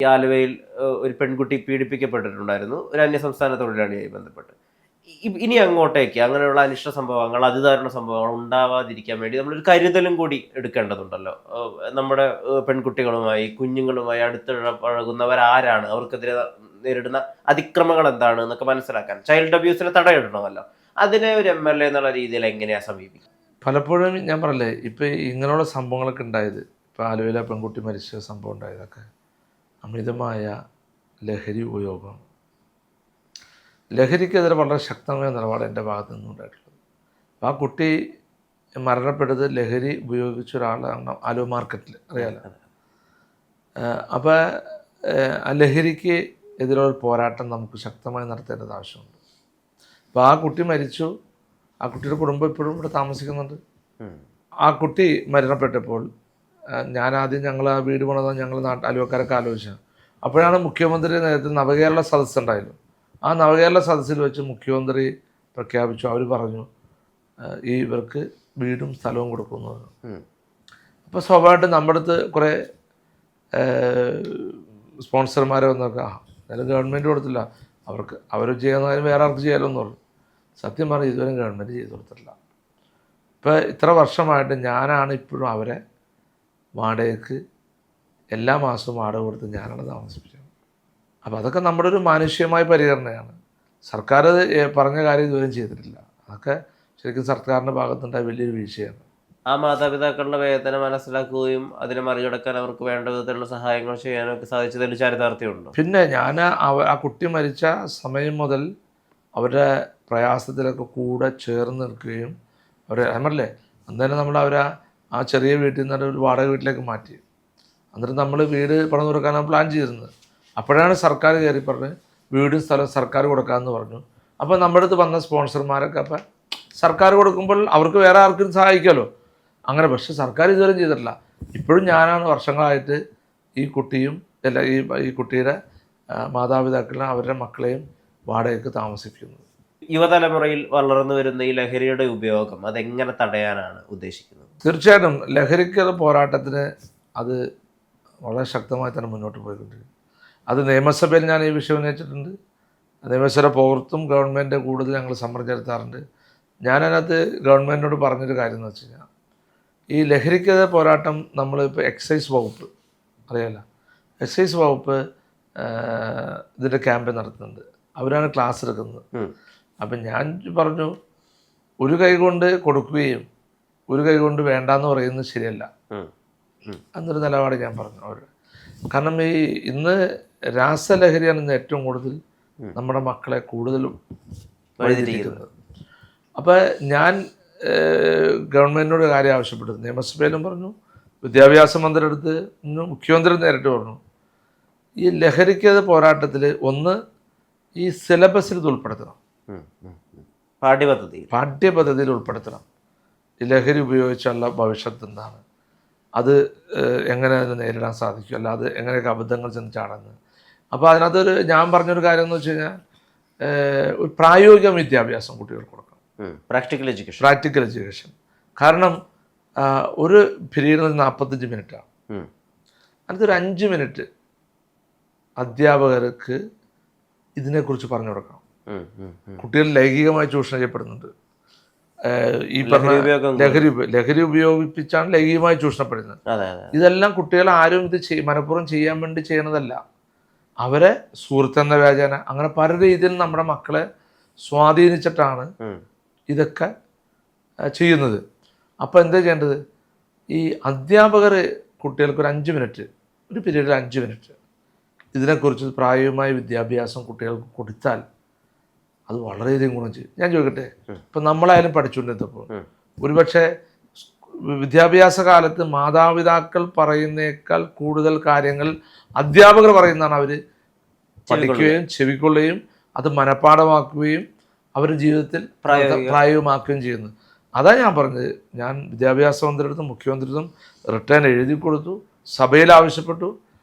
ഈ ആലുവയിൽ ഒരു പെൺകുട്ടി പീഡിപ്പിക്കപ്പെട്ടിട്ടുണ്ടായിരുന്നു ഒരു അന്യസംസ്ഥാന തൊഴിലാളിയായി ബന്ധപ്പെട്ട്. ഇനി അങ്ങോട്ടേക്ക് അങ്ങനെയുള്ള അനിഷ്ട സംഭവങ്ങൾ, അതിദാരുണ സംഭവങ്ങൾ ഉണ്ടാവാതിരിക്കാൻ വേണ്ടി നമ്മളൊരു കരുതലും കൂടി എടുക്കേണ്ടതുണ്ടല്ലോ. നമ്മുടെ പെൺകുട്ടികളുമായി, കുഞ്ഞുങ്ങളുമായി അടുത്തിടപഴകുന്നവരാരാണ്, അവർക്കെതിരെ നേരിടുന്ന അതിക്രമങ്ങൾ എന്താണ് എന്നൊക്കെ മനസ്സിലാക്കാൻ ചൈൽഡ് അബ്യൂസിന് തടയിടണമല്ലോ. അതിനെ ഒരു MLA എന്നുള്ള രീതിയിൽ എങ്ങനെയാണ് സമീപിക്കുക? പലപ്പോഴും ഞാൻ പറഞ്ഞില്ലേ, ഇപ്പം ഇങ്ങനെയുള്ള സംഭവങ്ങളൊക്കെ ഉണ്ടായത്, ഇപ്പോൾ ആലുവയിലെ പെൺകുട്ടി മരിച്ച സംഭവം ഉണ്ടായതൊക്കെ അമിതമായ ലഹരി ഉപയോഗം, ലഹരിക്കെതിരെ വളരെ ശക്തമായ നിലപാട് എൻ്റെ ഭാഗത്തു നിന്നുണ്ടായിട്ടുള്ളത്. ആ കുട്ടി മരണപ്പെട്ടത് ലഹരി ഉപയോഗിച്ച ഒരാളാണ് ആലുവ മാർക്കറ്റിൽ, അറിയാലോ. അപ്പോൾ ആ ലഹരിക്ക് എതിരൊരു പോരാട്ടം നമുക്ക് ശക്തമായി നടത്തേണ്ടത് ആവശ്യമുണ്ട്. അപ്പോൾ ആ കുട്ടി മരിച്ചു. ആ കുട്ടിയുടെ കുടുംബം ഇപ്പോഴും ഇവിടെ താമസിക്കുന്നുണ്ട്. ആ കുട്ടി മരണപ്പെട്ടപ്പോൾ ഞങ്ങൾ ആ വീട് പണിതാൽ ഞങ്ങൾ അലുവക്കാരൊക്കെ ആലോചിച്ചു. അപ്പോഴാണ് മുഖ്യമന്ത്രി നേതൃത്വത്തിൽ നവകേരള സദസ്സ് ഉണ്ടായിരുന്നു. ആ നവകേരള സദസ്സിൽ വെച്ച് മുഖ്യമന്ത്രി പ്രഖ്യാപിച്ചു, അവർ പറഞ്ഞു ഇവർക്ക് വീടും സ്ഥലവും കൊടുക്കുന്നു. അപ്പോൾ സ്വാഭാവികമായിട്ടും നമ്മുടെ അടുത്ത് കുറേ സ്പോൺസർമാരെ വന്നൊക്കെ എന്നാലും ഗവൺമെൻറ് കൊടുത്തില്ല, അവർ ചെയ്യുന്ന കാര്യം വേറെ ആർക്ക് ചെയ്യാമല്ലോ എന്ന് പറഞ്ഞു. സത്യം പറഞ്ഞാൽ ഇതുവരെ ഗവൺമെൻറ് ചെയ്തു കൊടുത്തിട്ടില്ല. ഇപ്പോൾ ഇത്ര വർഷമായിട്ട് ഞാനാണ് ഇപ്പോഴും അവരെ വാടകയ്ക്ക് എല്ലാ മാസവും വാടക കൊടുത്ത് ഞാനാണ് താമസിപ്പിച്ചത്. അപ്പോൾ അതൊക്കെ നമ്മുടെ ഒരു മാനുഷികമായ പരിഗണനയാണ്. സർക്കാർ പറഞ്ഞ കാര്യം ഇതുവരെയും ചെയ്തിട്ടില്ല. അതൊക്കെ ശരിക്കും സർക്കാരിൻ്റെ ഭാഗത്തുണ്ടായ വലിയൊരു വീഴ്ചയാണ്. ആ മാതാപിതാക്കളുടെ വേദന മനസ്സിലാക്കുകയും അതിനെ മറികടക്കാൻ അവർക്ക് വേണ്ട വിധത്തിലുള്ള സഹായങ്ങൾ ചെയ്യാനും ഒക്കെ സാധിച്ചതിൽ ചാരിതാർത്ഥ്യമുണ്ടോ? പിന്നെ ഞാൻ ആ കുട്ടി മരിച്ച സമയം മുതൽ അവരുടെ പ്രയാസത്തിലൊക്കെ കൂടെ ചേർന്ന് നിൽക്കുകയും നമ്മളല്ലേ അന്നേരം നമ്മൾ അവരെ ആ ചെറിയ വീട്ടിൽ നിന്ന് ഒരു വാടക വീട്ടിലേക്ക് മാറ്റി. എന്നിട്ട് നമ്മൾ വീട് പണം കൊടുക്കാനാണ് പ്ലാൻ ചെയ്തിരുന്നത്. അപ്പോഴാണ് സർക്കാർ കയറി പറഞ്ഞ് വീടും സ്ഥലവും സർക്കാർ കൊടുക്കാമെന്ന് പറഞ്ഞു. അപ്പോൾ നമ്മുടെ അടുത്ത് വന്ന സ്പോൺസർമാരൊക്കെ അപ്പം സർക്കാർ കൊടുക്കുമ്പോൾ അവർക്ക് വേറെ ആർക്കും സഹായിക്കാമല്ലോ അങ്ങനെ. പക്ഷേ സർക്കാർ ഇതുവരെ ചെയ്തിട്ടില്ല. ഇപ്പോഴും ഞാനാണ് വർഷങ്ങളായിട്ട് ഈ കുട്ടിയും ഈ കുട്ടിയുടെ മാതാപിതാക്കളെ അവരുടെ മക്കളെയും വാടകയ്ക്ക് താമസിപ്പിക്കുന്നത്. യുവതലമുറയിൽ വളർന്നു വരുന്ന ഈ ലഹരിയുടെ ഉപയോഗം അതെങ്ങനെ തടയാനാണ് ഉദ്ദേശിക്കുന്നത്? തീർച്ചയായിട്ടും ലഹരിക്ക് പോരാട്ടത്തിന് അത് വളരെ ശക്തമായി തന്നെ മുന്നോട്ട് പോയിക്കൊണ്ടിരിക്കും. അത് നിയമസഭയിൽ ഞാൻ ഈ വിഷയം ഉന്നയിച്ചിട്ടുണ്ട്. നിയമസഭ പുറത്തും ഗവൺമെൻറ് കൂടുതൽ ഞങ്ങൾ സമ്മർദ്ദം ചെലുത്താറുണ്ട്. ഞാനതിനകത്ത് ഗവൺമെൻറ്റിനോട് പറഞ്ഞൊരു കാര്യം എന്ന് വെച്ച് കഴിഞ്ഞാൽ, ഈ ലഹരിക്കെതിരെ പോരാട്ടം നമ്മളിപ്പോൾ എക്സൈസ് വകുപ്പ് അറിയാമല്ലോ, എക്സൈസ് വകുപ്പ് ഇതിൻ്റെ ക്യാമ്പ് നടത്തുന്നുണ്ട്. അവരാണ് ക്ലാസ് എടുക്കുന്നത്. അപ്പം ഞാൻ പറഞ്ഞു, ഒരു കൈ കൊണ്ട് കൊടുക്കുകയും ഒരു കൈ കൊണ്ട് വേണ്ടാന്ന് പറയുന്നത് ശരിയല്ല എന്നൊരു നിലപാട് ഞാൻ പറഞ്ഞു അവർ. കാരണം ഇന്ന് രാസലഹരിയാണ് ഇന്ന് ഏറ്റവും കൂടുതൽ നമ്മുടെ മക്കളെ കൂടുതലും വഴിതിരിക്കുന്നത്. അപ്പോൾ ഞാൻ ഗവൺമെൻറ്റിനോട് കാര്യം ആവശ്യപ്പെട്ടു, നിയമസഭയിലും പറഞ്ഞു, വിദ്യാഭ്യാസ മന്ത്രിയുടെ അടുത്ത് മുഖ്യമന്ത്രി നേരിട്ട് പറഞ്ഞു, ഈ ലഹരിക്കെതിരെ പോരാട്ടത്തിൽ ഒന്ന് ഈ സിലബസിൽ ഇത് ഉൾപ്പെടുത്തണം, പാഠ്യപദ്ധതിയിൽ ഉൾപ്പെടുത്തണം. ഈ ലഹരി ഉപയോഗിച്ചുള്ള ഭവിഷ്യത്ത് എന്താണ്, അത് എങ്ങനെ അതിനെ നേരിടാൻ സാധിക്കും, അല്ലാതെ എങ്ങനെയൊക്കെ അബദ്ധങ്ങൾ ചെന്ന് ചാടുന്നത്. അപ്പോൾ അതിനകത്തൊരു ഞാൻ പറഞ്ഞൊരു കാര്യം എന്ന് വെച്ച് കഴിഞ്ഞാൽ, ഒരു പ്രായോഗിക വിദ്യാഭ്യാസം കുട്ടികൾക്ക് കൊടുക്കണം, പ്രാക്ടിക്കൽ എഡ്യൂക്കേഷൻ. കാരണം ഒരു പീരീഡിൽ 45 മിനിറ്റാണ്. അതിനകത്തൊരു 5 മിനിറ്റ് അധ്യാപകർക്ക് ഇതിനെക്കുറിച്ച് പറഞ്ഞു കൊടുക്കണം. കുട്ടികൾ ലൈംഗികമായി ചൂഷണം ചെയ്യപ്പെടുന്നുണ്ട്. ഈ പറഞ്ഞ ലഹരി ഉപയോഗിപ്പിച്ചാണ് ലൈംഗികമായി ചൂഷണപ്പെടുന്നത്. ഇതെല്ലാം കുട്ടികൾ ആരും ഇത് മനഃപൂർവ്വം ചെയ്യാൻ വേണ്ടി ചെയ്യണതല്ല. അവരെ സുഹൃത്തെന്ന വ്യാജേന അങ്ങനെ പല രീതിയിൽ നമ്മുടെ മക്കളെ സ്വാധീനിച്ചിട്ടാണ് ഇതൊക്കെ ചെയ്യുന്നത്. അപ്പോൾ എന്താ ചെയ്യേണ്ടത്, ഈ അധ്യാപകർ കുട്ടികൾക്ക് ഒരു 5 മിനിറ്റ്, ഒരു പീരീഡിൽ 5 മിനിറ്റ് ഇതിനെക്കുറിച്ച് പ്രായോഗികമായ വിദ്യാഭ്യാസം കുട്ടികൾക്ക് കൊടുത്താൽ അത് വളരെയധികം ഗുണം ചെയ്യും. ഞാൻ ചോദിക്കട്ടെ, ഇപ്പം നമ്മളായാലും പഠിച്ചുകൊണ്ടിരുന്നപ്പോൾ ഒരുപക്ഷെ വിദ്യാഭ്യാസ കാലത്ത് മാതാപിതാക്കൾ പറയുന്നേക്കാൾ കൂടുതൽ കാര്യങ്ങൾ അധ്യാപകർ പറയുന്നതാണ് അവർ പഠിക്കുകയും ചെവിക്കൊള്ളുകയും അത് മനഃപ്പാഠമാക്കുകയും അവർ ജീവിതത്തിൽ പ്രായോഗികമാക്കുകയും ചെയ്യുന്നത്. അതാണ് ഞാൻ പറഞ്ഞത്. ഞാൻ വിദ്യാഭ്യാസ മന്ത്രിയുടെ മുഖ്യമന്ത്രിയും റിട്ടേൺ എഴുതി കൊടുത്തു, സഭയിൽ ആവശ്യപ്പെട്ടു,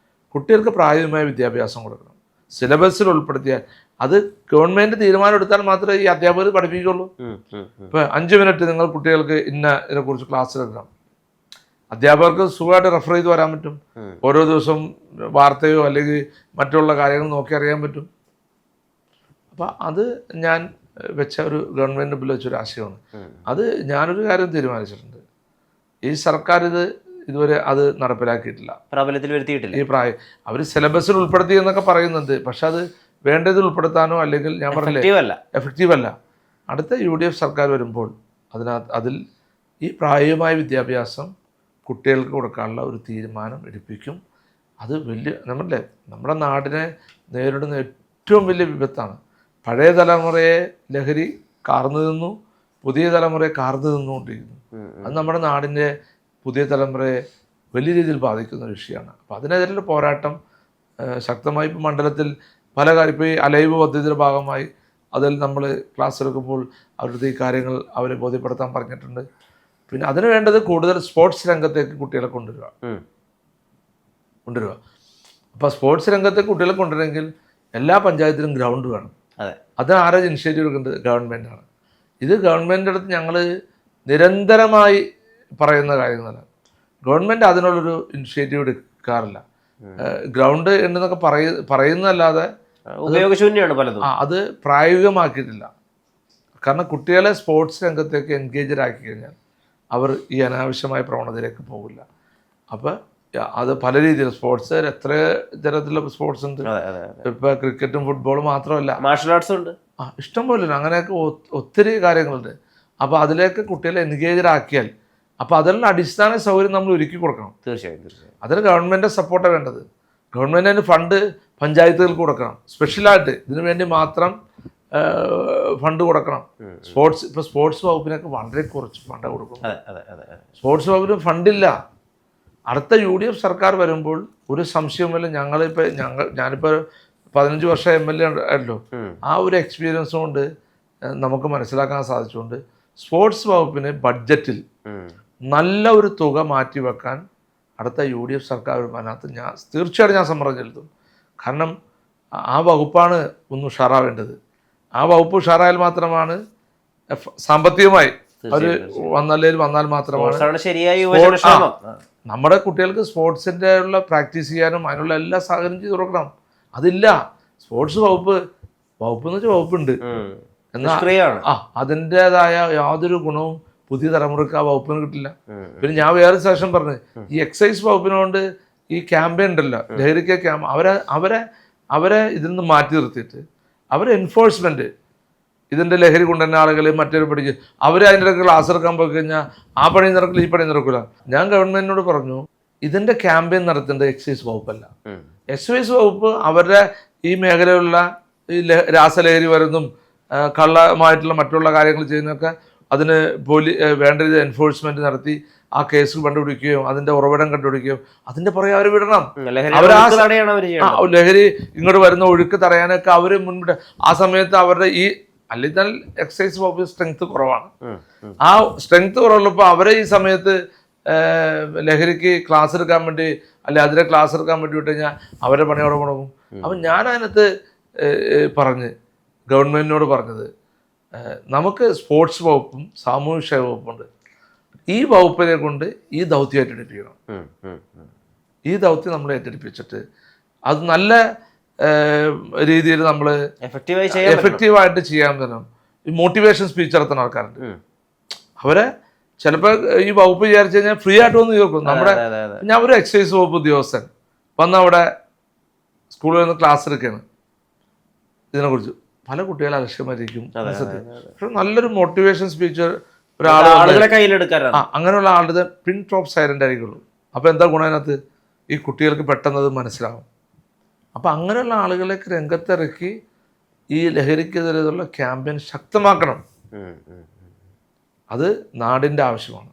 കുട്ടികൾക്ക് പ്രായോഗികമായ വിദ്യാഭ്യാസം കൊടുക്കണം, സിലബസിൽ ഉൾപ്പെടുത്തിയാൽ. അത് ഗവൺമെൻറ് തീരുമാനം എടുത്താൽ മാത്രമേ ഈ അധ്യാപകർ പഠിപ്പിക്കുള്ളൂ. ഇപ്പോൾ 5 മിനിറ്റ് നിങ്ങൾ കുട്ടികൾക്ക് ഇതിനെക്കുറിച്ച് ക്ലാസ് എടുക്കണം. അധ്യാപകർക്ക് സുഖമായിട്ട് റെഫർ ചെയ്ത് വരാൻ പറ്റും. ഓരോ ദിവസം വാർത്തയോ അല്ലെങ്കിൽ മറ്റുള്ള കാര്യങ്ങൾ നോക്കി അറിയാൻ പറ്റും. അപ്പം അത് ഞാൻ വെച്ച ഒരു ഗവൺമെൻറ് ബില്ല് വെച്ചൊരു ആശയമാണ്. അത് ഞാനൊരു കാര്യം തീരുമാനിച്ചിട്ടുണ്ട്, ഈ സർക്കാർ ഇതുവരെ അത് നടപ്പിലാക്കിയിട്ടില്ല, പ്രാബല്യത്തിൽ വരുത്തിയിട്ടില്ല. ഈ അവർ സിലബസിൽ ഉൾപ്പെടുത്തി എന്നൊക്കെ പറയുന്നുണ്ട്, പക്ഷെ അത് വേണ്ടതിൽ ഉൾപ്പെടുത്താനോ അല്ലെങ്കിൽ ഞാൻ പറഞ്ഞില്ലേ എഫക്റ്റീവ് അല്ല. അടുത്ത UDF സർക്കാർ വരുമ്പോൾ അതിൽ ഈ പ്രായോഗികമായ വിദ്യാഭ്യാസം കുട്ടികൾക്ക് കൊടുക്കാനുള്ള ഒരു തീരുമാനം എടുപ്പിക്കും. അത് നമ്മുടെ നാടിനെ നേരിടുന്ന ഏറ്റവും വലിയ വിപത്താണ്. പഴയ തലമുറയെ ലഹരി കാർന്നു തിന്നു, പുതിയ തലമുറയെ കാർന്നു തിന്നുകൊണ്ടിരിക്കുന്നു. അത് നമ്മുടെ നാടിൻ്റെ പുതിയ തലമുറയെ വലിയ രീതിയിൽ ബാധിക്കുന്ന ഒരു വിഷയമാണ്. അപ്പോൾ അതിനെതിരെ പോരാട്ടം ശക്തമായി ഇപ്പോൾ മണ്ഡലത്തിൽ പല കാര്യം, ഇപ്പോൾ ഈ അലൈവ് പദ്ധതിയുടെ ഭാഗമായി അതിൽ നമ്മൾ ക്ലാസ് എടുക്കുമ്പോൾ അവരുടെ ഈ കാര്യങ്ങൾ അവരെ ബോധ്യപ്പെടുത്താൻ പറഞ്ഞിട്ടുണ്ട്. പിന്നെ അതിന് വേണ്ടത് കൂടുതൽ സ്പോർട്സ് രംഗത്തേക്ക് കുട്ടികളെ കൊണ്ടുവരിക. അപ്പോൾ സ്പോർട്സ് രംഗത്തേക്ക് കുട്ടികളെ കൊണ്ടുവരണമെങ്കിൽ എല്ലാ പഞ്ചായത്തിലും ഗ്രൗണ്ട് വേണം. അത് ആരാ ഇനിഷ്യേറ്റീവ് എടുക്കേണ്ടത്? ഗവൺമെൻറ്റാണ്. ഇത് ഗവൺമെൻറ്റിൻ്റെ അടുത്ത് ഞങ്ങൾ നിരന്തരമായി പറയുന്ന കാര്യങ്ങളല്ല. ഗവൺമെൻറ് അതിനുള്ളൊരു ഇനിഷ്യേറ്റീവ് എടുക്കാറില്ല. ഗ്രൗണ്ട് എന്നൊക്കെ പറയുന്നതല്ലാതെ ഉപയോഗശൂന്യമാണ് പലതും. അത് പ്രായോഗികമാക്കിയിട്ടില്ല. കാരണം കുട്ടികളെ സ്പോർട്സ് രംഗത്തേക്ക് എൻഗേജഡ് ആക്കി കഴിഞ്ഞാൽ അവർ ഈ അനാവശ്യമായ പ്രവണതയിലേക്ക് പോകില്ല. അപ്പോൾ അത് പല രീതിയിൽ സ്പോർട്സ് എത്ര തരത്തിലുള്ള സ്പോർട്സ് ഉണ്ട്. ഇപ്പോൾ ക്രിക്കറ്റും ഫുട്ബോളും മാത്രമല്ല, മാർഷൽ ആർട്സും ഉണ്ട്, ഇഷ്ടം പോലെ അങ്ങനെയൊക്കെ ഒത്തിരി കാര്യങ്ങളുണ്ട്. അപ്പോൾ അതിലേക്ക് കുട്ടികളെ എൻഗേജഡ് ആക്കിയാൽ അപ്പോൾ അതിനുള്ള അടിസ്ഥാന സൗകര്യം നമ്മൾ ഒരുക്കി കൊടുക്കണം. തീർച്ചയായും. അതിന് ഗവൺമെൻറ് സപ്പോർട്ടാണ് വേണ്ടത്. ഗവൺമെൻറ്റിന് ഫണ്ട് പഞ്ചായത്തുകൾക്ക് കൊടുക്കണം, സ്പെഷ്യലായിട്ട് ഇതിനു വേണ്ടി മാത്രം ഫണ്ട് കൊടുക്കണം. സ്പോർട്സ് വകുപ്പിനൊക്കെ വളരെ കുറച്ച് ഫണ്ട് കൊടുക്കും. സ്പോർട്സ് വകുപ്പിന് ഫണ്ടില്ല. അടുത്ത UDF സർക്കാർ വരുമ്പോൾ ഒരു സംശയവുമില്ല, ഞാനിപ്പോൾ 15 വർഷം MLA ആണല്ലോ, ആ ഒരു എക്സ്പീരിയൻസ് കൊണ്ട് നമുക്ക് മനസ്സിലാക്കാൻ സാധിച്ചുകൊണ്ട് സ്പോർട്സ് വകുപ്പിന് ബഡ്ജറ്റിൽ നല്ല ഒരു തുക മാറ്റി വെക്കാൻ അടുത്ത UDF സർക്കാർ വരുമാനത്ത് തീർച്ചയായിട്ടും ഞാൻ സമ്മർദ്ദം ചെലുത്തും. കാരണം ആ വകുപ്പാണ് ഒന്ന് ഉഷാറാവേണ്ടത്. ആ വകുപ്പ് ഉഷാറായാൽ മാത്രമാണ് സാമ്പത്തികമായി അവർ വന്നാൽ മാത്രമാണ് നമ്മുടെ കുട്ടികൾക്ക് സ്പോർട്സിൻ്റെ ഉള്ള പ്രാക്ടീസ് ചെയ്യാനും അതിനുള്ള എല്ലാ സാഹചര്യം ചെയ്ത് കൊടുക്കണം. അതില്ല. സ്പോർട്സ് വകുപ്പ് എന്ന് വെച്ചാൽ വകുപ്പുണ്ട്, എന്നാൽ അതിൻ്റെതായ യാതൊരു ഗുണവും പുതിയ തലമുറക്ക് ആ വകുപ്പിന് കിട്ടില്ല. പിന്നെ ഞാൻ വേറെ സെഷൻ പറഞ്ഞു, ഈ എക്സൈസ് വകുപ്പിനോണ്ട് ഈ ക്യാമ്പയിൻ ഉണ്ടല്ലോ, ലഹരിക്ക് അവരെ ഇതിൽ നിന്ന് മാറ്റി നിർത്തിയിട്ട് അവർ എൻഫോഴ്സ്മെൻറ്റ്, ഇതിൻ്റെ ലഹരി കൊണ്ടുവരുന്ന ആളുകൾ മറ്റൊരു പഠിച്ച് അവർ അതിൻ്റെ ഇടയ്ക്ക് ക്ലാസ് എടുക്കാൻ പോയി കഴിഞ്ഞാൽ ആ പണി നടക്കില്ല, ഈ പണി നടക്കില്ല. ഞാൻ ഗവൺമെൻറ്റിനോട് പറഞ്ഞു, ഇതിൻ്റെ ക്യാമ്പയിൻ നടത്തേണ്ടത് എക്സൈസ് വകുപ്പല്ല. എക്സൈസ് വകുപ്പ് അവരുടെ ഈ മേഖലയിലുള്ള ഈ രാസലഹരി വരുന്നതും കള്ളമായിട്ടുള്ള മറ്റുള്ള കാര്യങ്ങൾ ചെയ്യുന്നതൊക്കെ അതിന് വേണ്ട രീതിയിൽ എൻഫോഴ്സ്മെൻറ്റ് നടത്തി ആ കേസ് കണ്ടുപിടിക്കുകയും അതിൻ്റെ ഉറവിടം കണ്ടുപിടിക്കുകയും അതിൻ്റെ പുറകെ അവർ വിടണം. ലഹരി ഇങ്ങോട്ട് വരുന്ന ഒഴുക്ക് തടയാനൊക്കെ അവർ മുൻപിട്ട് ആ സമയത്ത് അവരുടെ ഈ അല്ലെങ്കിൽ എക്സൈസ് വകുപ്പ് സ്ട്രെങ്ത് കുറവാണ്. ആ സ്ട്രെങ്ത് കുറവുള്ളപ്പോൾ അവരെ ഈ സമയത്ത് ലഹരിക്ക് ക്ലാസ് എടുക്കാൻ വേണ്ടി അതിനെ ക്ലാസ് എടുക്കാൻ വേണ്ടി വിട്ട് കഴിഞ്ഞാൽ അവരുടെ പണി അവിടെ മുടങ്ങും. അപ്പം ഞാൻ അതിനകത്ത് ഗവൺമെൻറ്റിനോട് പറഞ്ഞത്, നമുക്ക് സ്പോർട്സ് വകുപ്പും സാമൂഹ്യക്ഷേമ വകുപ്പുണ്ട്, ഈ വകുപ്പിനെ കൊണ്ട് ഈ ദൗത്യം ഏറ്റെടുപ്പിക്കണം. ഈ ദൗത്യം നമ്മൾ ഏറ്റെടുപ്പിച്ചിട്ട് അത് നല്ല രീതിയിൽ നമ്മൾ എഫക്റ്റീവായിട്ട് ചെയ്യാൻ തന്നെ ഈ മോട്ടിവേഷൻ സ്പീച്ച് നടത്തുന്ന ആൾക്കാരുണ്ട്. അവരെ ചിലപ്പോൾ ഈ വകുപ്പ് വിചാരിച്ചു കഴിഞ്ഞാൽ ഫ്രീ ആയിട്ട് വന്ന് കേൾക്കും. ഞാൻ ഒരു എക്സൈസ് വകുപ്പ് ഉദ്യോഗസ്ഥൻ വന്ന് അവിടെ സ്കൂളിൽ നിന്ന് ക്ലാസ് എടുക്കുകയാണ്, ഇതിനെക്കുറിച്ച് പല കുട്ടികളെ അലക്ഷ്യമായിരിക്കും. പക്ഷെ നല്ലൊരു മോട്ടിവേഷൻ സ്പീച്ച് അങ്ങനെയുള്ള ആളുടെ പിൻ ടോപ്പ് സൈലന്റ് ആയിരിക്കുള്ളൂ. അപ്പോൾ എന്താ ഗുണം അതിനകത്ത്? ഈ കുട്ടികൾക്ക് പെട്ടെന്ന് അത് മനസ്സിലാവും. അപ്പം അങ്ങനെയുള്ള ആളുകളേക്ക് രംഗത്തിറക്കി ഈ ലഹരിക്കെതിരെയുള്ള ക്യാമ്പയിൻ ശക്തമാക്കണം. അത് നാടിൻ്റെ ആവശ്യമാണ്.